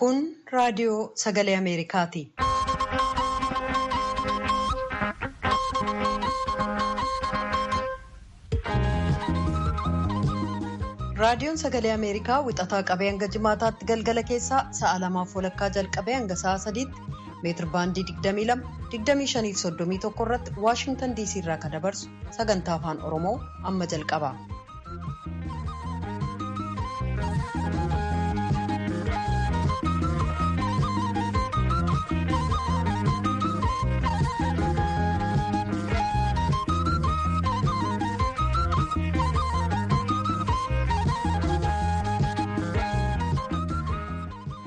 Kun raadiyoo sagalee Ameerikaati. Raadiyoon sagalee Ameerikaa wixataa qabee hanga jimaataatti galgala keessaa sa'a 2:00 jalqabee hanga sa'a 3tti meetir baandii 22, 25 fi 31 irratti Waashingtan DC irraa kan dabarsu sagantaa afaan Oromoo amma jalqaba.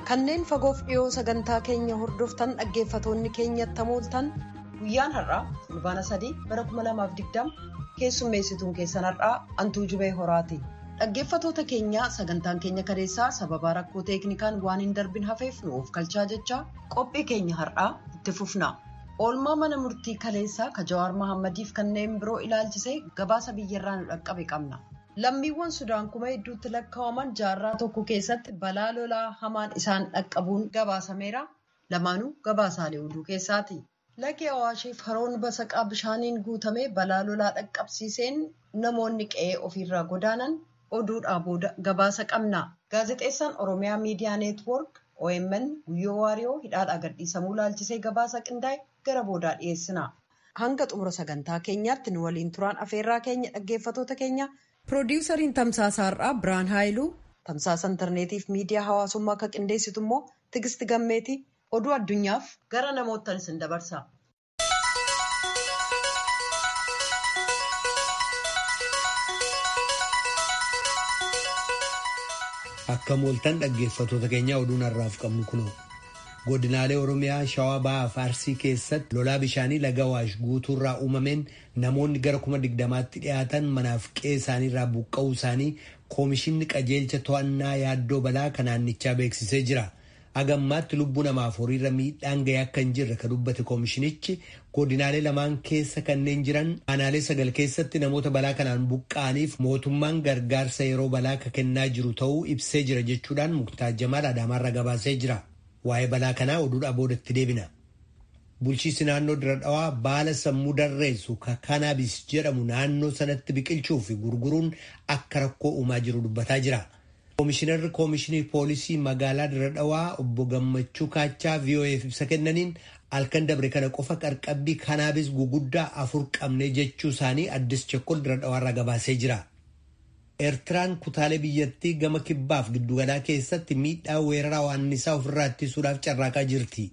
Kanneen fagoof dhiyoo sagantaa keenya hordoftan dhaggeeffatoonni keenyatti hamooltan guyyaan har'aa fulbaana 3 bara 2020 keessummeessituun keessan har'aa Antuu Jubee Horaati. Dhaggeeffatoota keenya sagantaan keenya kareessaa sababa rakkoo teeknikaan waan hin darbin hafeef nuuf galchaa jecha qophii keenya har'aa itti fufna. Oolmaa mana murtii kaleessaa ka Jawaar Mahaammadiif kanneen biroo ilaalchisee gabaasa biyyarraa nu dhaqqabe qabna. Lammiiwwan Sudaan kuma hedduutti lakkaa'aman jaarraa tokko keessatti balaa lolaa hamaan isaan dhaqqabuun gabaasameera. Lamaanuu gabaasaalee oduu keessaati. Lagi Awaashiif haroon basaqaa bishaaniin guutamee balaa lolaa dhaqqabsiiseen namoonni qe'ee ofiirraa godaanan oduudhaa booda gabaasa qabna. Gaazexeessaan Oromiyaa Miidiyaa Neetwoork OMN guyyoo waariyoo hidhaadhaa gadhiisamuu ilaalchisee gabaasa qindaa'e gara boodaa dhiyeessina. Hanga xumura sagantaa keenyaatti nu waliin turaan afeerraa keenya dhaggeeffatoota keenya. Piroodyusariin tamsaasa har'aa Biraan Haayiluu, tamsaasa intarneetiif miidiyaa hawaasummaa akka qindeessitu immoo Tigisti Gammeeti. Oduu addunyaaf gara namootaan isin dabarsa. Akka mooltan dhaggeeffatoota keenya oduun har'aaf qabnu kunoo. Godinaalee Oromiyaa Shawaa Bahaa Arsii keessatti lolaa bishaanii laga Awaash guutuurraa uumameen namoonni gara 20,000tti dhiyaatan manaaf qe'ee isaaniirraa buqqa'uu isaanii Koomishinni Qajeelcha To'annaa Yaaddoo Balaa kan naannichaa beeksisee jira. Agammaatti lubbuu namaaf horiirra miidhaan ga'ee akka hin jirre kan dubbate koomishinichi godinaalee lamaan keessa kanneen jiran aanaalee 9 keessatti namoota balaa kanaan buqqa'aniif mootummaan gargaarsa yeroo balaa akka kennaa jiru ta'uu ibsee jira jechuudhaan Muktaar Jamaal Adaamaarraa gabaasee jira. Waa'ee balaa kanaa oduudhaa boodatti deebina. Bulchiinsi naannoo Dirra Dhawaa baala sammuu darreessu ka kanaabis jedhamu naannoo sanatti biqilchuu fi gurguruun akka rakkoo uumaa jiru dubbataa jira. Koomishinarri Koomishinii Poolisii magaalaa Dirra Dhawaa obbo Gammachuu Kaachaa VOA'f ibsa kennaniin halkan dabre kana qofa qarqabbii kanaabis guguddaa 4 qabne jechuu isaanii Addis Chekkol Dirra Dhawaarraa gabaasee jira. Eertiraan kutaalee biyyattii gama kibbaaf giddugalaa keessatti miidhaa weeraraa waannisaa ofirraa ittisuudhaaf carraaqaa jirti.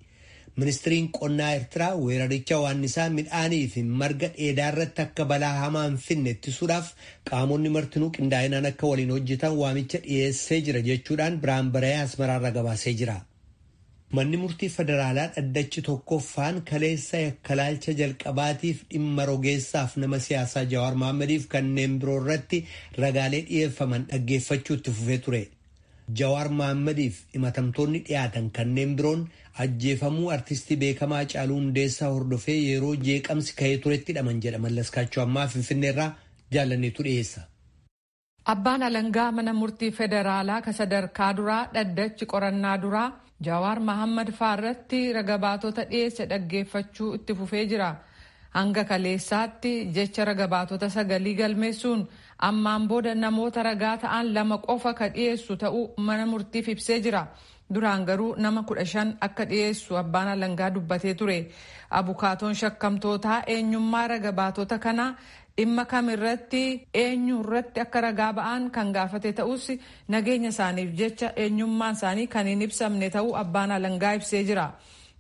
Ministiriin qonnaa Eertiraa weeraricha waannisaa midhaanii fi marga dheedaa irratti akka balaa hamaa hin finne ittisuudhaaf qaamonni martinuu qindaa'inaan akka waliin hojjetan waamicha dhiyeessee jira jechuudhaan Biraan Barayee Asmaraarraa gabaasee jira. Manni murtii federaalaa dhaddachi tokkoffaan kaleessa yakkalaalcha jalqabaatiif dhimma rogeessaaf nama siyaasaa Jawaar Mahaammadiif kanneen biroo irratti ragaalee dhiyeeffaman dhaggeeffachuu itti fufee ture. Jawaar Mahaammadiif himatamtoonni dhiyaatan kanneen biroon ajjeefamuu artistii beekamaa Haacaaluu Hundeessaa hordofee yeroo jeeqamsi ka'ee turetti hidhaman jedha Mallaskaachuu ammaa Finfinneerraa jaalanneetu dhiyeessa. Abbaan alangaa mana murtii federaalaa ka sadarkaa duraa dhaddachi qorannaa duraa Jawaar Mahaammad faarratti ragabaatota dhiyeesse dhaggeeffachuu itti fufee jira. Hanga kaleessaatti jecha ragabaatota 9 galmeessuun ammaan booda namoota ragaa ta'an 2 qofa ka dhiyeessu ta'uu mana murtiif ibsee jira. Duraan garuu nama 15 akka dhiyeessu abbaan alangaa dubbatee ture. Abukaatoon shakkamtootaa eenyummaa ragabaatota kanaa dhimma kamirratti eenyu irratti akka ragaa ba'an kan gaafate ta'us nageenya isaaniif jecha eenyummaan isaanii kan hin ibsamne ta'uu abbaan alangaa ibsee jira.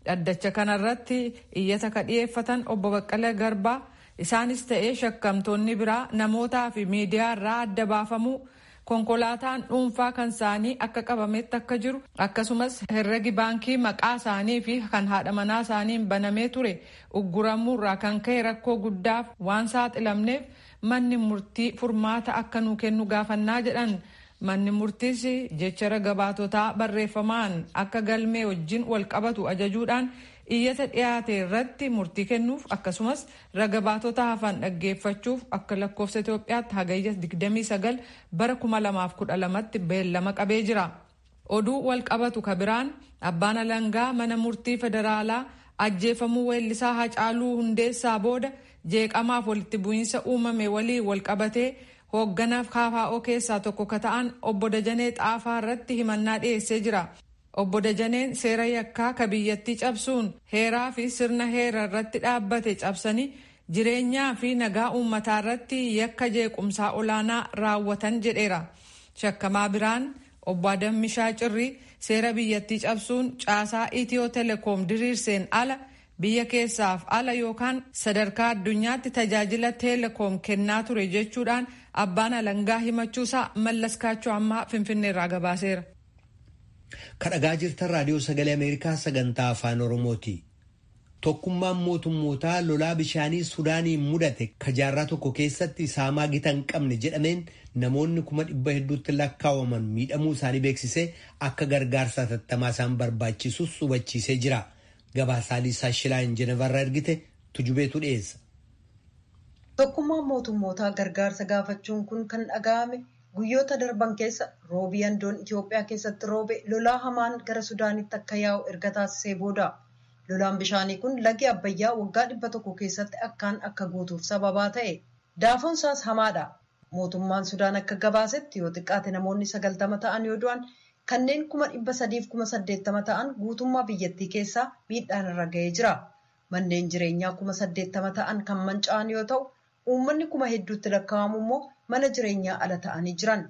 Dhaddacha kanarratti iyyata ka dhiyeeffatan obbo Baqqalee Garbaa isaanis ta'ee shakkamtoonni biraa namootaa fi miidiyaa irraa adda baafamuu konkolaataan dhuunfaa kan isaanii akka qabametti akka jiru akkasumas herregi baankii maqaa isaanii fi kan haadha manaa isaaniin banamee ture ugguramuurraa kan ka'e rakkoo guddaaf waan saaxilamneef manni murtii furmaata akka nuu kennu gaafannaa jedhan. Manni murtiis jecha ragabaatotaa barreeffamaan akka galmee wajjin wal qabatu ajajuudhaan iyyata dhiyaate irratti murtii kennuuf akkasumas ragabaatota hafan dhaggeeffachuuf akka lakkoofsa Itoophiyaatti hagayya 29 bara 2012tti beellama qabee jira. Oduu wal qabatu ka biraan abbaan alangaa mana murtii federaalaa ajjeefamuu weellisaa Hacaaluu Hundeessaa booda jeeqamaaf walitti bu'iinsa uumame walii wal qabatee hoogganaaf KFO keessaa tokko ka ta'an obbo Dajanee Xaafaa irratti himannaa dhiyeessee jira. Obbo Dajaneen seera yakkaa ka biyyattii cabsuun heeraa fi sirna heera irratti dhaabbate cabsanii jireenyaa fi nagaa uummataa irratti yakka jeequmsaa olaanaa raawwatan jedheera. Shakkamaa biraan obbo Adammishaa Cirrii seera biyyattii cabsuun caasaa Itiyoo Telekoom diriirseen ala biyya keessaaf ala yookaan sadarkaa addunyaatti tajaajila Telekoom kennaa ture jechuudhaan abbaan alangaa himachuusaa Mallaskaachoo ammaa Finfinneerraa gabaaseera. Kadhagaa jirtan raadiyoo sagalee Ameerikaa sagantaa afaan Oromooti. Tokkummaan mootummootaa lolaa bishaanii Sudaaniin mudate ka jaarraa tokko keessatti saamaa gita hin qabne jedhameen namoonni 100,000 lakkaa'aman miidhamuu isaanii beeksisee akka gargaarsa hatattamaa isaan barbaachisus hubachiisee jira. Gabaasaa Liisaa Shilaan Jenevarraa ergite tujubeetu dhiyeessa. Tokkummaan mootummootaa gargaarsa gaafachuun kun kan dhaga'ame guyyoota darban keessa roobii handoon Itoophiyaa keessatti roobe lolaa hamaan gara Sudaanitti akka yaa'u erga taasisee booda. Lolaan bishaanii kun lagi Abbayyaa waggaa 100 keessatti akkaan akka guutuuf sababaa ta'e. Daafoon isaas hamaadha. Mootummaan Sudaan akka gabaasetti yoo xiqqaate namoonni 90 ta'an yoo du'an kanneen 380,080 ta'an guutummaa biyyattii keessaa miidhaan irra ga'ee jira. Manneen jireenyaa 80,000 ta'an kan manca'an yoo ta'u, uummanni 1,000tti lakkaa'amu immoo mana jireenyaa ala ta'anii jiran.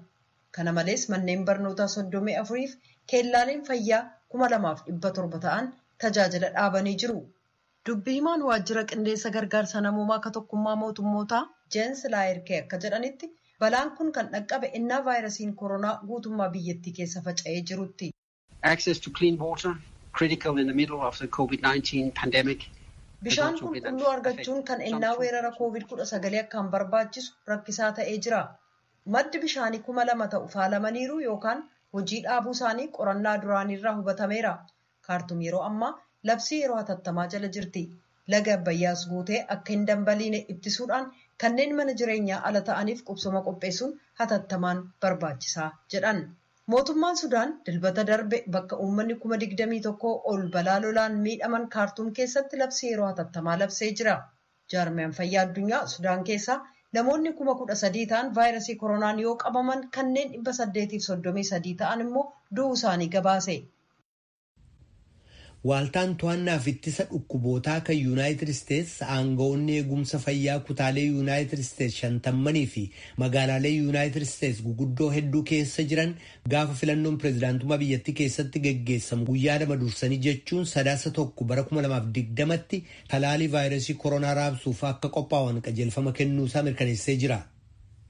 Kana malees manneen barnootaa 34 fi keellaaleen fayyaa 2,700 ta'an tajaajila dhaabanii jiru. Dubbii himaan waajjira qindeessa gargaarsa namoomaa akka tokkummaa mootummootaa Jeensi Laayirkee akka jedhanitti balaan kun kan dhaqqabe innaa vaayirasiin koronaa guutummaa biyyattii keessa faca'ee jirutti. Access to clean water critical in the middle of the COVID-19 pandemic. Bishaan qulqulluu argachuun kan innaa weerara COVID-19 akkaan barbaachisu rakkisaa ta'ee jira. Maddi bishaanii 2,000 ta'u faalamaniiru yookaan hojii dhaabuu isaanii qorannaa duraanirraa hubatameera. Kaartuum yeroo ammaa labsii yeroo hatattamaa jala jirti. Laga Abbayyaas guutee akka hin dambaliine ittisuudhaan kanneen mana jireenyaa ala ta'aniif qubsuma qopheessuun hatattamaan barbaachisaa jedhan. Mootummaan Sudaan dilbata darbe bakka uummanni 21,000 ol balaa lolaan miidhaman Kaartuum keessatti labsii yeroo hatattamaa labsee jira. Jaarmiyaan fayyaa addunyaa Sudaan keessaa namoonni 13,000 ta'an vaayirasii koronaan yoo qabaman kanneen 833 ta'an immoo du'uu isaanii gabaase. Waaltaan to'annaaf ittisa dhukkubootaa kan Yuunaayitid Isteetsi aangawoonni eegumsa fayyaa kutaalee Yuunaayitid Isteetsi 50 fi magaalaalee Yuunaayitid Isteetsi guguddoo hedduu keessa jiran gaafa filannoon pireezidaantummaa biyyattii keessatti geggeessamu guyyaa lama dursanii jechuun sadaasa 1 bara 2020tti talaalii vaayirasii koronaa raabsuuf akka qophaa'an qajeelfama kennuusaa mirkaneessee jira.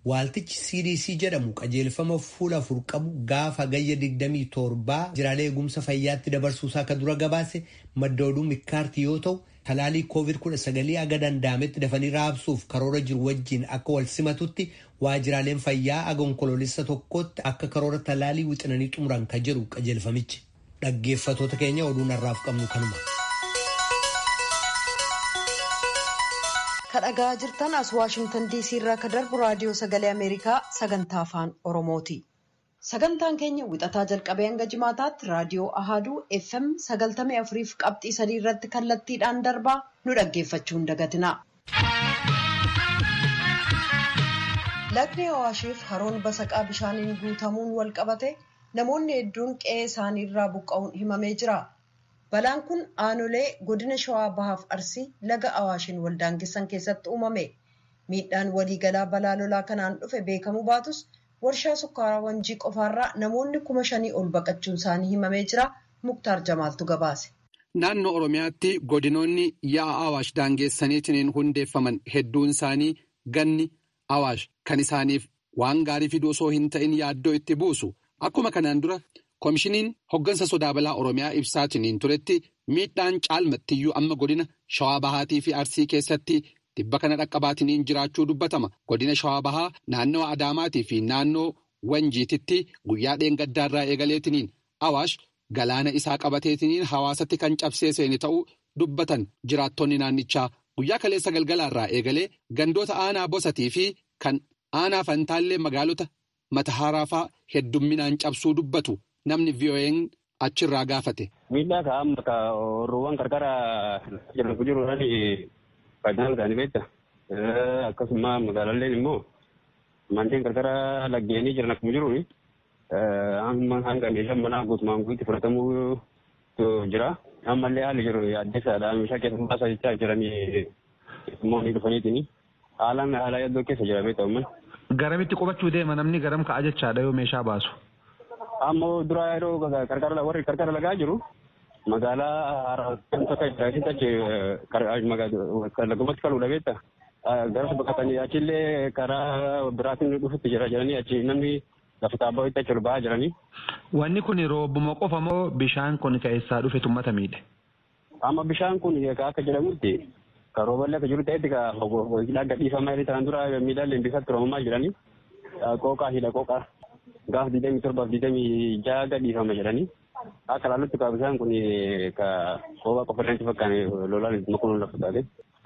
Waaltichi CDC jedhamu qajeelfama fuula 4 qabu gaafa gayya 27 jiraalee eegumsa fayyaatti dabarsuusaa akka dura gabaase madda oduu mikkaartii yoo ta'u talaalii COVID-19 aga danda'ametti dafanii raabsuuf karoora jiru wajjin akka wal simatutti waajjiraaleen fayyaa aga onkoloolessa tokkotti akka karoora talaalii wixinanii xumuran ka jedhu qajeelfamichi. Dhaggeeffatoota keenya oduun har'aaf qabnu kanuma. Kadhagaa jirtan as Waashingtan DC irraa ka darbu raadiyoo sagalee Ameerikaa sagantaa afaan Oromooti. Sagantaan keenya wixataa jalqabee hanga jimaataatti raadiyoo Ahaduu FM 94.3 irratti kallattiidhaan darbaa nu dhaggeeffachuu hin dagatinaa. Lagni Awaashiif haroon basaqaa bishaaniin guutamuun wal qabate namoonni hedduun qe'ee isaanii irraa buqqa'uun himamee jira. Balaan kun aanolee godina Shawaa Bahaaf Arsii laga Awaashiin waldaangessan keessatti uumame. Miidhaan waliigalaa balaa lolaa kanaan dhufe beekamuu baatus warshaa sukkaaraa Wanjii qofaarraa namoonni 5,000 ol baqachuun isaanii himamee jira. Muktaar Jamaaltu gabaase. Naannoo Oromiyaatti godinoonni yaa'aa Awaash daangeessaniitiin hundeeffaman hedduun isaanii ganni Awaash kan isaaniif waan gaarii fiduu osoo hin ta'in yaaddoo itti buusu. Akkuma kanaan dura Koomishiniin hoggansa sodaa balaa Oromiyaa ibsaatiin turetti miidhaan caalmattiyyuu amma godina Shawaa Bahaatii fi Arsii keessatti dhibba kana dhaqqabaatiin jiraachuu dubbatama. Godina Shawaa Bahaa naannoo Adaamaatii fi naannoo Wanjiititti guyyaa dheengaddaarraa eegaleetiin Awaash galaana isaa qabateetiin hawaasatti kan cabsee seeni ta'uu dubbatan jiraattonni naannichaa. Guyyaa kaleessa galgalaarraa eegalee gandoota aanaa Bosatii fi kan aanaa Fantaallee magaalota Matahaaraafaa heddumminaan cabsuu dubbatu namni VOA'n achirraa gaafate. Miidhaa ka'amma roowwan qarqara jiran faayidaan isaanii beekta. Akkasuma magaalaan immoo manneen qarqara laggeenii jiran akkuma jiru hanga meeshaan manaa guutumaan guutti fudhatamuu jira. Ammallee haalli jiru addeessaadha. Meeshaa keessa baasaa jechaa jiranii immoo ni dhufaniitiin haala yaddoo keessa jira beekta uummanni. Garamitti qubachuu deema namni garam ka'a jechaadha yoo meeshaa baasu. Ammoo dura yeroo warri qarqara lagaa jiru magaalaa haaraa tokko lagumatti kaluudha beekta. Garas baqatanii achillee karaa biraatiin dhufutti jira jedhanii achi namni lafa taabaa itti achi ol ba'aa jiranii. Wanni kun roobuma qofa moo bishaan kun keessaa dhufe tummata miidhe? Amma bishaan kun akka jedhamutti kan rooballee akka jiru ta'etti hidhaa gadhiifamaa jiru ta'an dura miidhaan bisatti roobamaa jiranii. Qooqaa hidha qooqaa gaaf 27-26 gadhiifama jedhanii. Akka laallutti bishaan kun qooqaa qofa irratti fakkaan lolaan makuun lafa taate.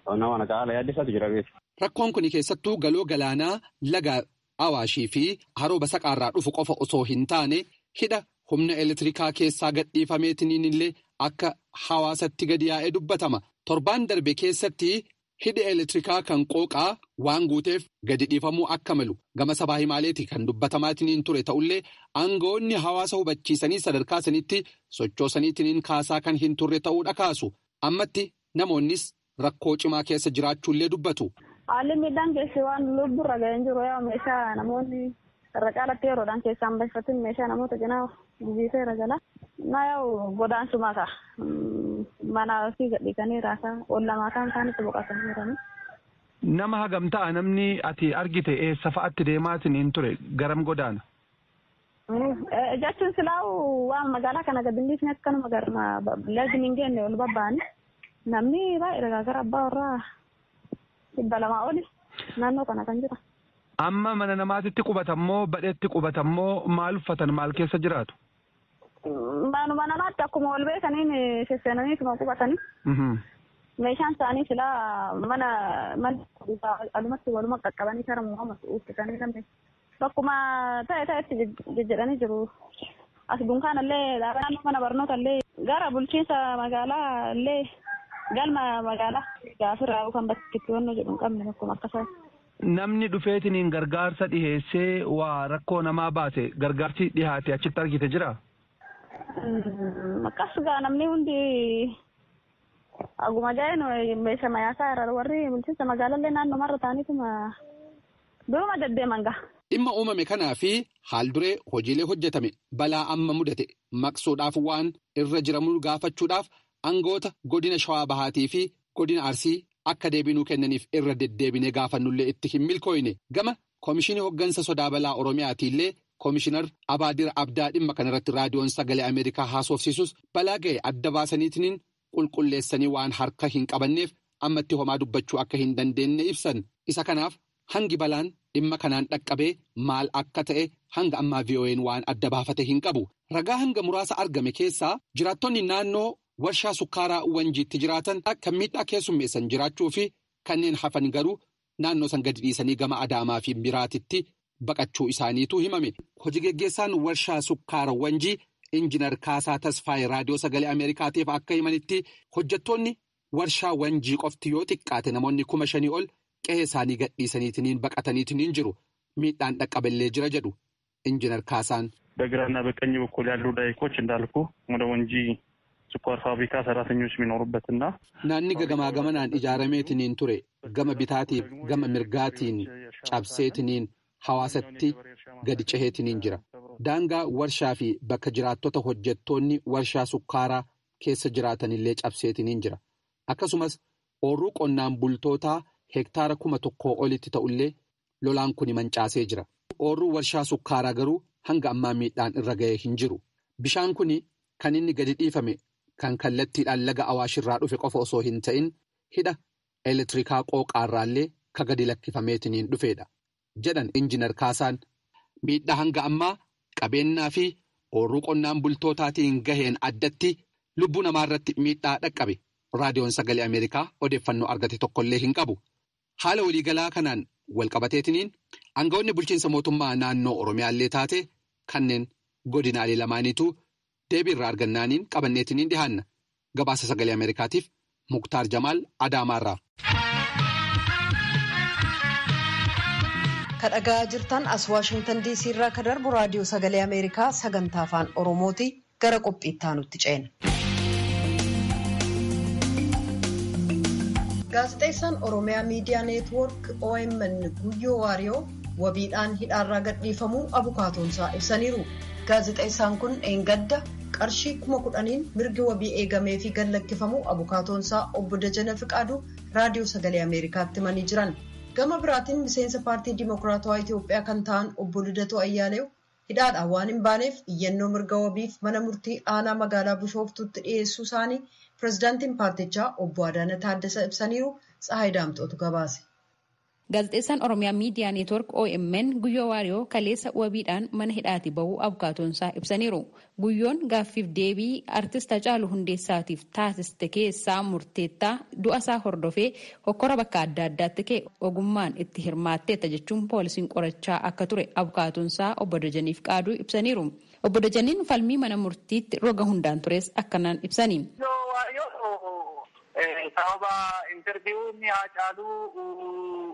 Waan akka haala yaaddeessaatu jira beeku. Rakkoon kun keessattuu galoo galaanaa laga Awaashii fi haroo Basaqaarraa dhufu qofa osoo hin taane hidha humna elektirikaa keessaa gadhiifameetiin illee akka hawaasatti gadi yaa'ee dubbatama. Torbaan darbe keessatti hidhi elektirikaa kan qooqaa waan guuteef gadi dhiifamuu akka malu gama sabaa himaaleeti kan dubbatamaatiin ture ta'ullee aangawoonni hawaasa hubachiisanii sadarkaa sanitti sochoosaniitiin kaasaa kan hin turre ta'uudha kaasu. Ammatti namoonnis rakkoo cimaa keessa jiraachuullee dubbatu. Haalli miidhaan keessi waan lubburra ga'een jiru yaa meeshaa namoonni irra caalatti yeroodhaan keessaan baay'afatin meeshaa namoota cinaa gubiiseera jala. Na yaa'u godaansuma ta'a. Mana ofii gadhiisanii raasaa ollamaa kan isaanitti boqotanii jiranii. Nama hagam ta'a namni ati argite eessa fa'aatti deemaatiin hin ture garam godaana? Jechuun silaa'u waan magaalaa kana gadhiisni akkanuma lagni hin geenye ol babba'anii. Namni baay'ee gara abbaa warraa 200 oli naannoo kana kan jira. Amma mana namaatitti qubatammoo badheetti qubatammoo maal uffatan maal keessa jiraatu? Manuma namaatti akkuma ol beekaniin sesseenaniituma qubatanii. Meeshaan isaanii silaa mana alumatti waluma qaqqabanii kara muhammad uffisanii namni bakkuma ta'etti jejjedhanii jiru. As dunkaanallee naannoo mana barnootallee gara bulchiinsa magaalaallee. Galma magaalaa gaafirraa kan bakki itti wanno jedhu hin qabne akkuma akkasuma. Namni dhufeetiin gargaarsa dhiheessee waa rakkoo namaa baase gargaarsi dhihaate achitti argite jira? Akkasumas namni hundi aguma jaa'een meeshaa mayaasaa irra warri bulchiinsa magaalaallee naannoo marra ta'aniituma duruma deddeeman gaha. Dhimma uumame kanaa fi haal duree hojiilee hojjetame balaa amma mudate maqsuudhaaf waan irra jiramu gaafachuudhaaf. Aangoota godina Shawaa Bahaatii fi godina Arsii akka deebinuu kennaniif irra deddeebinee gaafannullee itti hin milkooyne gama Koomishinii Hoggansa Sodaa Balaa Oromiyaatiillee Koomishinar Abaadir Abdaa dhimma kanarratti raadiyoon sagalee Ameerikaa haasofsiisus balaa ga'e adda baasaniitiin qulqulleessanii waan harka hin qabanneef ammatti homaa dubbachuu akka hin dandeenye ibsan. Isa kanaaf hangi balaan dhimma kanaan dhaqqabee maal akka ta'e hanga ammaa VOA'n waan adda baafate hin qabu. Ragaa hanga muraasa argame keessaa jiraattonni naannoo. Warshaa sukkaaraa Wanjiitti jiraatan kan miidhaa keessummeessan jiraachuu fi kanneen hafan garuu naannoo san gadi dhiisanii gama Adaamaa fi Biraatitti baqachuu isaaniitu himame. Hojii geggeessaan warshaa sukkaaraa Wanjii Injiinar Kaasaa Tasfaayee raadiyoo sagalee Ameerikaatiif akka himanitti hojjettoonni warshaa Wanjii qofti yoo xiqqaate namoonni 5,000 ol qe'ee isaanii gadhiisaniitiin baqataniitiin jiru. Miidhaan dhaqqaballee jira jedhu Injiinar Kaasaan. በግራና በቀኝ በኩል ያሉ ዳይኮች እንዳልኩ ወደ ወንጂ ስኳር ፋብሪካ ሰራተኞች የሚኖሩበትና naanni gagamaa gamanaan ijaarameetiniin ture gama bitaatiif gama mirgaatiin cabseetiniin hawaasatti gadi ceheetiniin jira. Daangaa warshaa fi bakka jiraattota hojjettoonni warshaa sukkaaraa keessa jiraatanillee cabseetiniin jira. Akkasumas oorruu qonnaan bultootaa hektaara 1,000 olitti ta'ullee lolaan kun mancaasee jira. Oorruu warshaa sukkaaraa garuu hanga ammaa miidhaan irra ga'ee hin jiru. Bishaan kun kan inni gadi dhiifame kan kallattiidhaan laga Awaashirraa dhufe qofa osoo hin ta'in hidha elektirikaa qooqaarraallee ka gadi lakkifameetiniin dhufeedha jedhan Injiinar Kaasaan. Miidhaa hanga ammaa qabeenyaa fi oorruu qonnaan bultootaatiin gaheen addatti lubbuu namaarratti miidhaa dhaqqabe raadiyoon sagalee Ameerikaa odeeffannoo argate tokkollee hin qabu. Haala waliigalaa kanaan walqabateetiniin aangawoonni bulchiinsa mootummaa naannoo Oromiyaallee taate kanneen godinaalee lamaaniitu deebii irraa argannaaniin qabanneetiniin dhihaanna. Gabaasa sagalee Ameerikaatiif Muktaar Jamaal Adaamaarraa. Kadhagaa jirtan as Waashingtan DC irraa kan darbu raadiyoo sagalee Ameerikaa sagantaa afaan Oromooti. Gara qophiitti aanutti ceena. Gaazexeessaan Oromiyaa Miidiyaa Neetwoork OMN Guyyoo Waariyoo wabiidhaan hidhaarraa gadhiifamuu abukaatoonsaa ibsaniiru. Gaazexeessaan kun eengadda qarshii 10,000 mirgi wabii eegamee fi gadlakkifamuu abukaatoonsaa obbo Dajana Fiqaaduu raadiyoo sagalee Ameerikaatti himanii jiran. Gama biraatiin miseensa paartii Dimookiraatawaa Itoophiyaa kan ta'an obbo Lidatoo Ayyaaleew hidhaadhaan waan hin baaneef iyyannoo mirga wabiif mana murtii aanaa magaalaa Bishooftuutti dhiyeessuu isaanii pirezidaantiin paartichaa obbo Adaana Taaddasaa ibsaniiru. Tsahaay Daamxootu gabaase. Gaazexeessaan Oromiyaa Miidiyaa Neetwoork OMN Guyyoo Waariyoo kaleessa wabiidhaan mana hidhaati bahuu abukaatoonsaa ibsaniiru. Guyyoon gaaffiif deebii artist Hacaaluu Hundeessaatiif taasiste keessaa murteettaa du'a isaa hordofee hokkora bakka adda addaatti ka'e ogummaan itti hirmaatteetta jechuun poolisiin qorachaa akka ture abukaatoonsaa obbo Dajaniif qaaduu ibsaniiru. Obbo Dajaniin falmii mana murtiitti roga hundaan tures akkanaan ibsani. Sababa interviiwuun Hacaaluu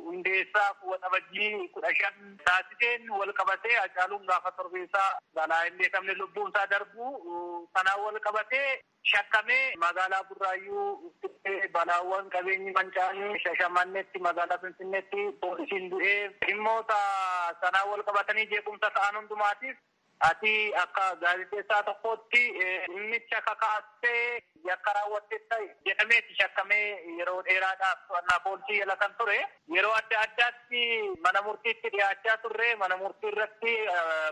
Hundeessaa waxabajjii 15 taasiseen wal qabatee Hacaaluun gaafa torbeessaa balaa hin beekamne lubbuun isaa darbu sanaan wal qabatee shakkamee magaalaa Burraayyuu balaawwan qabeenyi mancaanii Shashamannetti magaalaa Finfinneetti poolisiin du'ee dhimmoota sanaan wal qabatanii jeequmsa ta'an hundumaatiif ati akka gaazexeessaa tokkotti dhimmicha kakaastee yakka raawwatteetta jedhameeti shakkamee yeroo dheeraadhaaf to'annaa poolisii jala kan ture. Yeroo adda addaatti mana murtiitti dhiyaachaa turre. Mana murtii irratti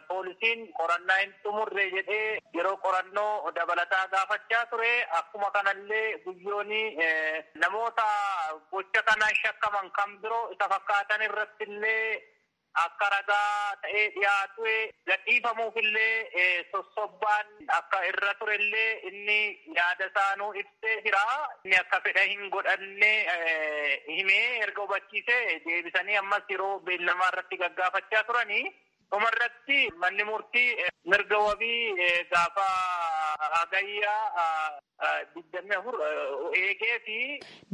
poolisiin qorannaa hin xumurre jedhee yeroo qorannoo dabalataa gaafachaa ture. Akkuma kanallee guyyoonni namoota gocha kanaan shakkaman kan biroo isa fakkaatan irratti illee akka ragaa ta'ee dhiyaatu gadhiifamuufillee sossobbaan akka irra turellee inni yaada isaanuu ibsee jira. Inni akka fedha hin godhanne himee erga hubachiisee deebisanii ammas yeroo beellamaa irratti gaggaafachaa turanii. Dhumarratti manni murtii mirga wabii gaafa hagayyaa 24 eegee fi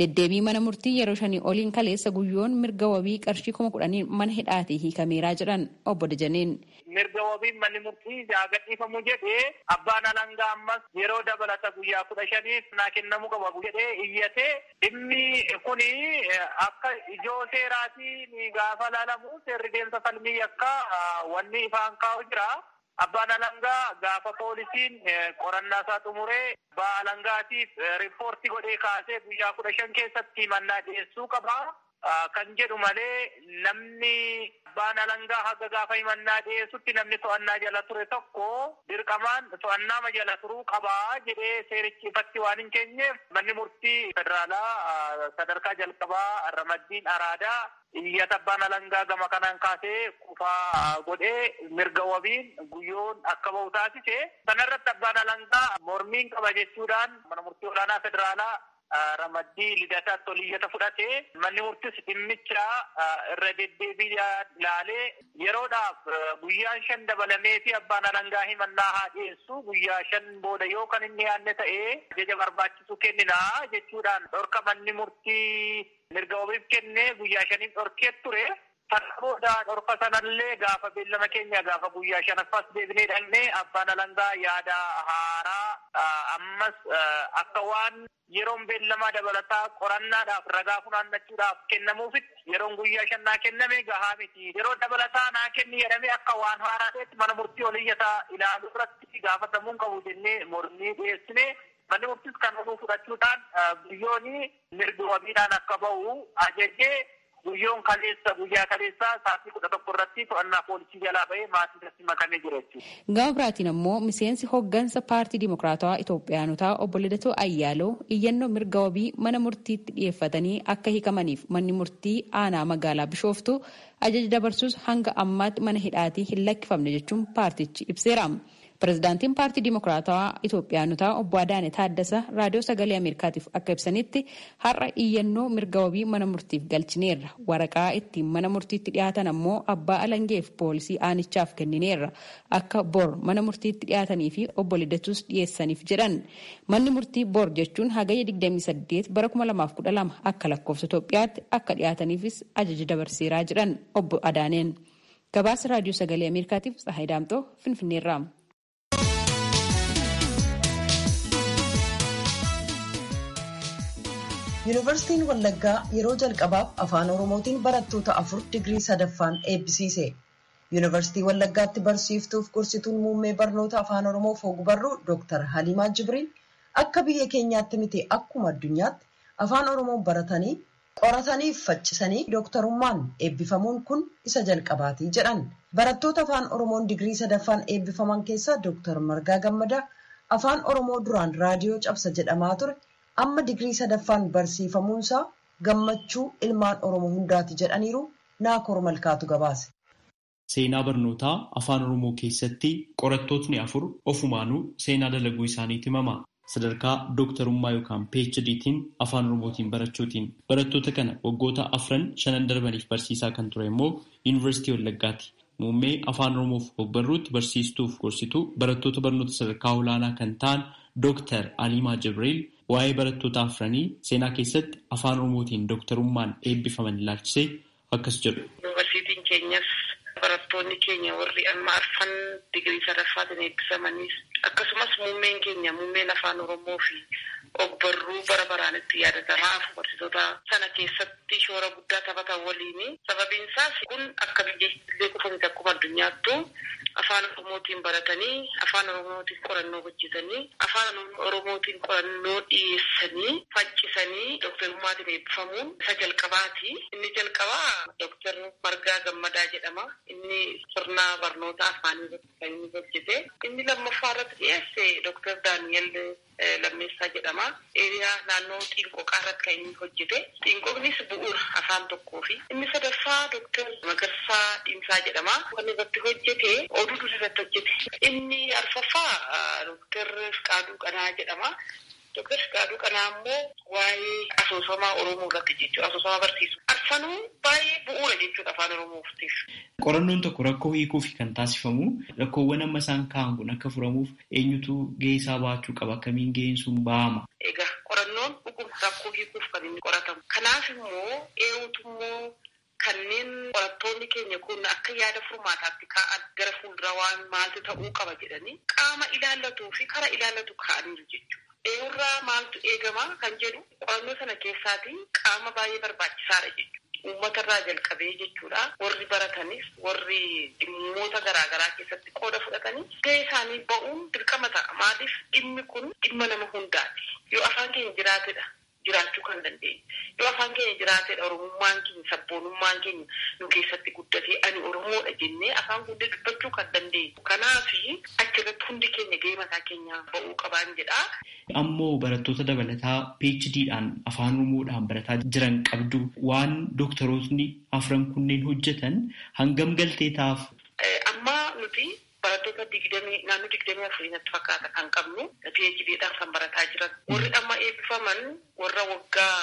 deddeebii mana murtii yeroo 5 oliin kaleessa guyyoon mirga wabii qarshii 10,000 mana hidhaatii hiikameeraa jedhan obbo Dajaneen. Mirga wabii manni murtii gadhiifamu jedhee abbaan alangaa ammas yeroo dabalata guyyaa 15 naa kennamuu qabu jedhee iyyatee dhimmi kuni akka ijoo seeraatiin gaafa laalamu seerri deemsa falmii akka wanni ifaan kaa'u jira. Abbaan alangaa gaafa poolisiin qorannaa isaa xumuree abbaa alangaatiif riippoortii godhee kaasee guyyaa 15 keessatti mannaa dhiyeessuu qaba. Kan jedhu malee namni abbaan alangaa haga gaafa himannaa dhiyeessutti namni to'annaa jala ture tokko dirqamaan to'annaa jala turuu qaba jedhee seerichi ifatti waan hin keenyeef manni murtii federaalaa sadarkaa jalqabaa ramaddiin araadaa iyyata abbaan alangaa gama kanaan kaasee kufaa godhee mirga wabiin guyyoon akka bahu taasise. Sanarratti abbaan alangaa mormiin qaba jechuudhaan mana murtii olaanaa federaalaa ramaddii lidataatti oliyyata fudhatee manni murtis dhimmicha irra deddeebii ilaalee yeroodhaaf guyyaan 5 dabalamee fi abbaan alangaa himannaa haa dhiyeessu guyyaa 5 booda yoo kan inni yaadne ta'ee ajaja barbaachisu kenninaa jechuudhaan dhorka manni murtii mirga wabiif kennee guyyaa 5 dhorkee ture. Sana booda dhorka sanallee gaafa beellama keenya gaafa guyyaa 5ffaas deebinee dhaqnee abbaan alangaa yaada haaraa ammas akka waan yeroon beellamaa dabalataa qorannaadhaaf ragaa funaannachuudhaaf kennamuufitti yeroon guyyaa 5 kenname gahaa miti. Yeroo dabalataa naa kenni jedhamee akka waan haaraa ta'etti mana murtii oliyyataa ilaaluu irratti gaafatamuu qabu jennee mormii dhiyeessine. Manni murtis kan oduu fudhachuudhaan guyyoonni mirga wabiidhaan akka bahu ajajee guyyoon kaleessa guyyaa kaleessaa sa'aatii 11 irratti to'annaa poolisii jalaa bahee maatii irratti makamee jira jechuudha. Gama biraatiin ammoo miseensi hoggansa paartii Dimookiraatawaa Itoophiyaanotaa obbo Lidatoo Ayyaaloo iyyannoo mirga wabii mana murtiitti dhiyeeffatanii akka hiikamaniif manni murtii aanaa magaalaa Bishooftuu ajaja dabarsuus hanga ammaatti mana hidhaatii hin lakkifamne jechuun paartichi ibseera. Pireezidaantiin Paartii Dimokiraatawaa Itoophiyaanotaa obbo Adaane Taaddasa raadiyoo sagalee Ameerikaatiif akka ibsanitti har'a iyyannoo mirga wabii mana murtiif galchineerra. Waraqaa ittiin mana murtiitti dhiyaatan ammoo abbaa alangeef poolisii aanichaaf kennineerra. Akka bor mana murtiitti dhiyaatanii fi obbo Lidatuus dhiyeessaniif jedhan. Manni murtii bor jechuun hagayya 28 bara 2012 akka lakkoofsa Itoophiyaatti akka dhiyaataniifis ajaja dabarseeraa jedhan obbo Adaaneen. Gabaasa raadiyoo sagalee Ameerikaatiif Tsahaay Daamtoo Finfinneerraa. Yuunivarsiitiin Wallaggaa yeroo jalqabaaf afaan Oromootiin barattoota 4 digirii sadaffaan eebbisiise. Yuunivarsiitii Wallaggaatti barsiiftuuf gorsituun muummee barnoota afaan Oromoof ogbarruu Dr. Halimaa Jibriil akka biyya keenyaatti miti akkuma addunyaatti afaan Oromoon baratanii qoratanii fi faccisanii dooktarummaan eebbifamuun kun isa jalqabaati jedhan. Barattoota afaan Oromoon digirii sadaffaan eebbifaman keessaa Dr. Margaa Gammadaa afaan Oromoo duraan raadiyoo cabsa jedhamaa ture. Amma digirii sadaffaan barsiifamuunsaa gammachuu ilmaan Oromoo hundaati jedhaniiru Naakoor Malkaatu gabaase. Seenaa barnootaa afaan Oromoo keessatti qorattootni 4 ofumaanuu seenaa dalaguu isaaniitti himama. Sadarkaa dooktarummaa yookaan PhD'tiin afaan Oromootiin barachuutiin barattoota kana waggoota 4-5 darbaniif barsiisaa kan ture immoo Yuunivarsiitii Wallaggaati. Muummee afaan Oromoof ogbarruutti barsiistuuf gorsituu barattoota barnoota sadarkaa olaanaa kan ta'an Dr. Halimaa Jibriil waa'ee barattoota 4 seenaa keessatti afaan Oromootiin dooktarummaan eebbifaman ilaalchisee akkas jedhu. Yuunivarsiitiin keenyas barattoonni keenya warri amma arfan digirii sadaffaatiin eebbifamanis akkasumas muummeen afaan Oromoo fi ogbarruu bara baraan itti yaadatamaaf barsiisota sana keessatti shoora guddaa taphatan waliin. Sababiin isaas kun akka biyyeettillee qofaan akkuma addunyaattu afaan Oromootiin baratanii afaan Oromootiin qorannoo hojjetanii afaan Oromootiin qorannoo dhiyeessanii faccisanii dooktarummaatiin eebbifamuun isa jalqabaati. Inni jalqabaa Dr. Margaa Gammadaa jedhama. Inni sirna barnoota afaanii irratti kan inni hojjete. Inni lammaffaa irratti dhiyeesse Dr. Daani'el Lammeessaa jedhama. Eeriyaa naannoo Xiinqoqaa irratti kan inni hojjete. Xiinqoqnis bu'uura afaan tokkoo fi inni sadaffaa Dr. Magarsaa Dhiimsaa jedhama. Kan irratti hojjete oduu irratti hojjete. Inni arfaffaa Dr. Fiqaaduu Qanaa jedhama. Dr. Fiqaaduu Qanaa immoo waa'ee asoosamaa Oromoo irratti jechuudha. Asoosama barsiisu. Arfanuu baay'ee bu'uura jechuudha afaan Oromootiif. Qorannoon tokko rakkoo hiikuuf kan taasifamu rakkoowwan amma isaan ka'an kun akka furamuuf eenyutu gahee isaa baachuu qaba? Akkamiin gaheen sun bahama? Egaa qorannoon dhuguma rakkoo hiikuuf kan inni qoratamu. Kanaaf immoo eenyutu immoo kanneen qorattoonni keenya kun akka yaada furmaataatti ka'an gara fuulduraa waan maaltu ta'uu qaba jedhanii qaama ilaallatuu fi karaa ilaallatu ka'aniiru jechuudha. Eenyurraa maaltu eegama kan jedhu qorannoo sana keessaatiin qaama baay'ee barbaachisaadha jechuudha. Uummatarraa jalqabee jechuudha. Warri baratanis warri dhimmoota garaagaraa keessatti qooda fudhatanii gahee isaanii ba'uun dirqama ta'a. Maaliif dhimmi kun dhimma nama hundaati. Yoo afaan keenya jiraatedha jiraachuu kan dandeenyu. Yoo afaan keenya jiraatedha Oromummaan keenya sabboonummaan keenya nu keessatti guddatee ani Oromoodha jennee afaan hundee dubbachuu kan dandeenyu. Kanaaf achirratti hundi keenya gahee mataa keenyaa ba'uu qabaan jedha. Ammoo barattoota dabalataa PhD'dhaan afaan Oromoodhaan barataa jiran qabdu waan dooktarootni 4 kunneen hojjetan hangam galtee ta'aaf? Amma nuti barattoota naannoo 24 fakkaata kan qabnu PhD'dhaan kan barataa jiran. Warri amma eebbifaman warra waggaa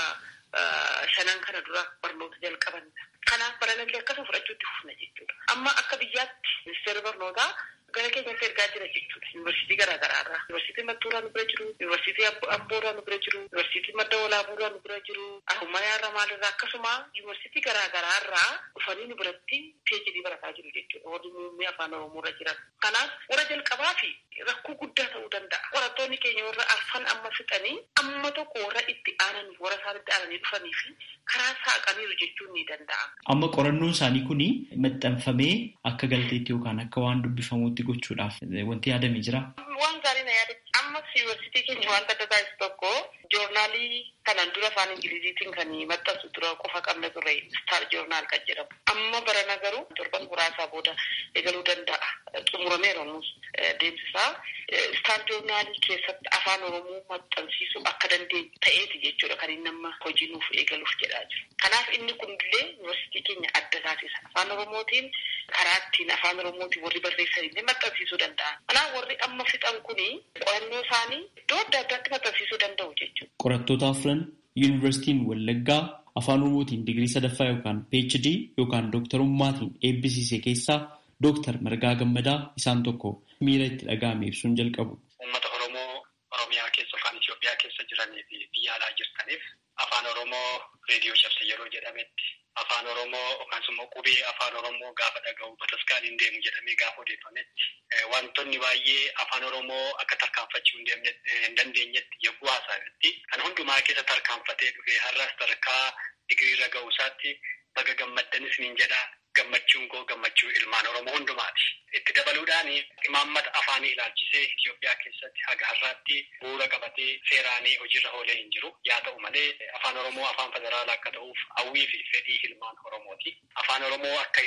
5 kana dura barnoota jalqabanidha. Kanaaf baranallee akkasuma fudhachuutti fufna jechuudha. Amma akka biyyaatti ministeerri barnootaa gara keenyatti ergaa jira jechuudha. Yuunivarsiitii garaagaraa irraa. Yuunivarsiitii Mattuuraa nu bira jiru, Yuunivarsiitii Ambooraa nu bira jiru, Yuunivarsiitii Madda Walaabuuraa nu bira jiru, Harummayaa irraa maalirraa akkasuma yuunivarsiitii garaagaraa irraa dhufanii nu biratti PhD barataa jiru jechuudha. Warri muummee afaan Oromoo irra jiran. Kanaaf warra jalqabaa fi rakkoo guddaa ta'uu danda'a. Qorattoonni keenya warra arfan amma fixanii amma tokko warra itti aananii warra isaanitti aananii dhufanii fi karaa saaqaniiru jechuun ni danda'ama. Amma qorannoon isaanii kun maxxanfamee akka galteetti yookaan akka waan dubbifamuutti gochuudhaaf wanti yaadamee jira. Waan gaarii na yaadachi. Amma yuunivarsiitii keenya wanta adda taasisu tokko joornaalii kanaan dura afaan Ingiliziitiin kan maxxansu dura qofa qabna ture Star Joornaal kan jedhamu. Amma barana garuu torban muraasaa booda eegaluu danda'a. Xumurameera nus. deemsisaa istaandoornaalii keessatti afaan Oromoo maxxansiisuu akka dandeenyu ta'eeti jechuudha kan inni amma hojii nuuf eegaluuf jedhaa jiru. Kanaaf inni kunillee yuunivarsiitii keenya adda taasisa. Afaan Oromootiin karaa ittiin afaan Oromootiin warri barreessanillee maxxansiisuu danda'an. Kanaaf warri amma fixan kuni qorannoo isaanii iddoo adda addaatti maxxansiisuu danda'u jechuudha. Qorattoota afran yuunivarsiitiin Wallaggaa afaan Oromootiin digirii sadaffaa yookaan PhD yookaan dooktarummaatiin eebbisiise keessaa Dooktar Margaa Gammadaa isaan tokko miira itti dhaga'ame ibsuun jalqabu. Uummata Oromoo Oromiyaa keessa yookaan Itoophiyaa keessa jiranii fi biyya alaa jirtaniif afaan Oromoo reediyoo cabse yeroo jedhametti afaan Oromoo yookaan immoo qubee afaan Oromoo gaafa dhaga'u bataskaaniin hin deemu jedhamee gaafa odeeffametti wantoonni baay'ee afaan Oromoo akka tarkaanfachuu hin dandeenyetti yogguu haasa'etti kan hundumaa keessa tarkaanfatee dhufee har'as tarkaa digirii irra ga'uu isaatti baga gammaddanis niin jedha. Gammachuun koo gammachuu ilmaan Oromoo hundumaati. Itti dabaluudhaan imaammata afaanii ilaalchisee Itoophiyaa keessatti haga har'aatti bu'uura qabatee seeraanii hojiirra oolee hin jiru. Yaa ta'u malee afaan Oromoo afaan federaalaa akka ta'uuf hawwii fi fedhii ilmaan Oromooti. Afaan Oromoo akka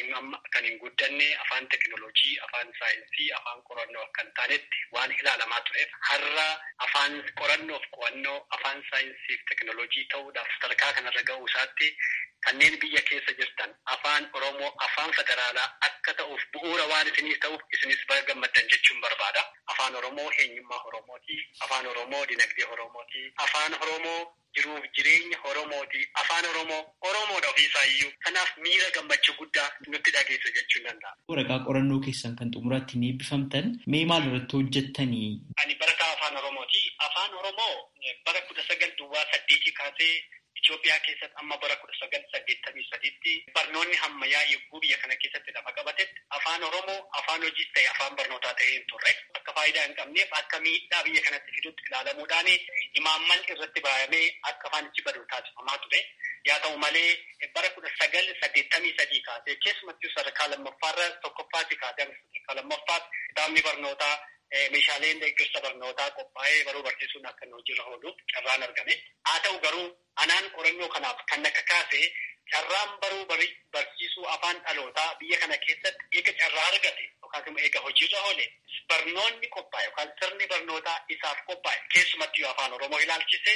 hin guddanne afaan teekinooloojii, afaan saayinsii, afaan qorannoo akka hin taanetti waan ilaalamaa tureef har'a afaan qorannoof qo'annoo afaan saayinsii fi teekinooloojii ta'uudhaaf sadarkaa kanarra ga'uu isaatti kanneen biyya keessa jirtan afaan Oromoo afaan federaalaa akka ta'uuf bu'uura waan isiniif ta'uuf isinis baga gammaddan jechuun barbaada. Afaan Oromoo eenyummaa Oromooti. Afaan Oromoo dinagdee Oromooti. Afaan Oromoo jiruuf jireenya Oromooti. Afaan Oromoo Oromoodha ofiisaayyuu. Kanaaf miira gammachuu guddaa nutti dhageessa jechuun danda'a. Waraqaa qorannoo keessan kan xumuraatti ni eebbifamtan mee maal irratti hojjettanii? Ani barataa afaan Oromooti. Afaan Oromoo bara 1908 kaasee Itoophiyaa keessatti amma bara 1983tti barnoonni ammayyaa yogguu biyya kana keessatti lafa qabatetti afaan Oromoo afaan hojiis ta'e afaan barnootaa ta'ee hin turre akka faayidaa hin qabneef akka miidhaa biyya kanatti fidutti ilaalamuudhaan imaamman irratti baay'amee akka afaanichi badu taasifamaa ture. Yaa ta'u malee bara 1983 kaasee keessumattuu sadarkaa lammaffaarra tokkoffaatti kaasee sadarkaa lammaffaatti kitaabni barnootaa meeshaaleen deeggarsa barnootaa qophaa'ee baruu barsiisuun akka hojiirra ooluuf carraan argame. Haa ta'u garuu anaan qorannoo kanaaf kan akka kaase carraan baruu barsiisuu afaan dhalootaa biyya kana keessatti eega carraa argate yookaas immoo eega hojiirra oole barnoonni qophaa'e yookaan sirni barnootaa isaaf qophaa'e keessumattuu afaan Oromoo ilaalchise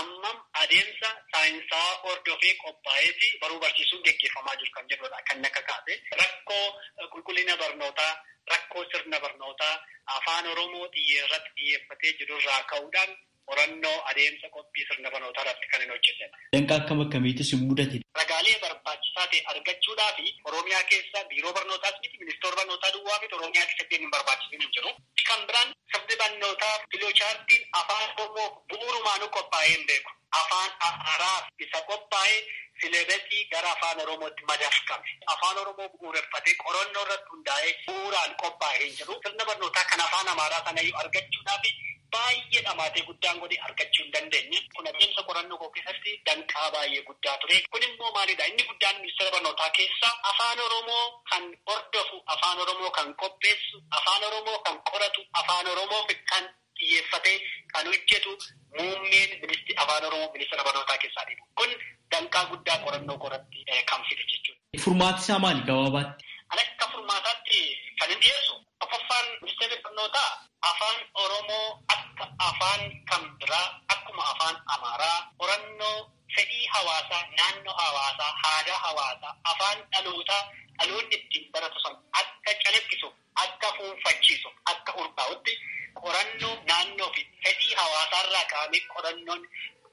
ammam adeemsa saayinsaa hordofee qophaa'ee fi baruu barsiisuun geggeeffamaa jiru kan jedhudha kan akka kaase rakkoo qulqullina barnootaa rakkoo sirna barnootaa afaan Oromoo irratti xiyyeeffatee jirurraa ka'uudhaan qorannoo adeemsa qophii sirna barnootaa irratti kan hin hojjetan. Danqaa akkam akkamiitis hin mudate. Ragaalee barbaachisaa ta'e argachuudhaa fi Oromiyaa keessa biiroo barnootaas miti ministeera barnootaa duwwaa miti Oromiyaa keessatti hin barbaachisin hin jiru. Kan biraan sirni barnootaa filoochaartiin afaan Oromoo bu'uurumaanuu qophaa'ee hin beeku. Afaan haaraa isa qophaa'ee sileebasii gara afaan Oromootti madaqfame. Afaan Oromoo bu'uureffatee qorannoo irratti hundaa'ee bu'uuraan qophaa'ee hin jiru. Sirna barnootaa kan afaan Amaaraa sanayyuu argachuudhaaf baay'ee dhamaatee guddaan godhe argachuu hin dandeenye. Kun adeemsa qorannoo koo keessatti danqaa baay'ee guddaa ture. Kun immoo maalidha? Inni guddaan ministeera barnootaa keessa afaan Oromoo kan hordofu, afaan Oromoo kan qopheessu, afaan Oromoo kan qoratu, afaan Oromoo kan xiyyeeffatee kan hojjetu muummeen afaan Oromoo ministeera barnootaa keessaa dhibu. Kun danqaa guddaa qorannoo koratti kan fide jechuudha. Furmaati isaa maali gabaabaatti? Akka furmaataatti kan hin dhiyeessu. Affaffaan ministeerri barnootaa afaan Oromoo akka afaan kan biraa akkuma afaan Amaaraa qorannoo fedhii hawaasaa, naannoo hawaasaa, aadaa hawaasaa, afaan dhaloonni ittiin baratu sun akka calaqqisu, akka fuunfachiisu, akka urgaa'utti qorannoo naannoo fi fedhii hawaasaarraa kaa'amee qorannoon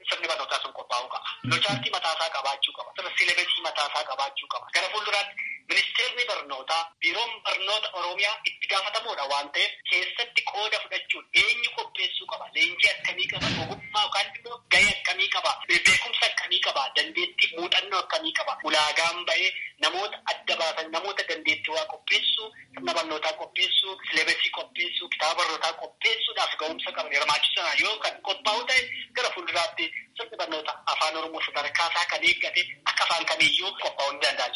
sirni barnootaa sun qophaa'uu qaba. Filoochaartii mataasaa qabaachuu qaba. Silebesii mataasaa qabaachuu qaba. Gara fuulduraatti ministeerri barnootaa biiroon barnoota Oromiyaa itti gaafatamuudha waan ta'eef keessatti qooda fudhachuun eenyu qopheessuu qaba. Leenjii akkamii qaba? Ogummaa yookaan immoo gahee akkamii qaba? Beekumsa akkamii qaba? Dandeettii muuxannoo akkamii qaba? Ulaagaan ba'ee namoota adda baasan namoota dandeettii waa qopheessuu, sirna barnootaa qopheessuu, silebesii qopheessuu, kitaaba barnootaa qopheessuudhaaf ga'umsa qaban hirmaachisaa yoo kan qophaa'u ta'e gara fuulduraatti sirni barnoota afaan Oromoo sadarkaa isaa kan eeggate akka afaan kamiiyyuu qophaa'uu ni danda'a.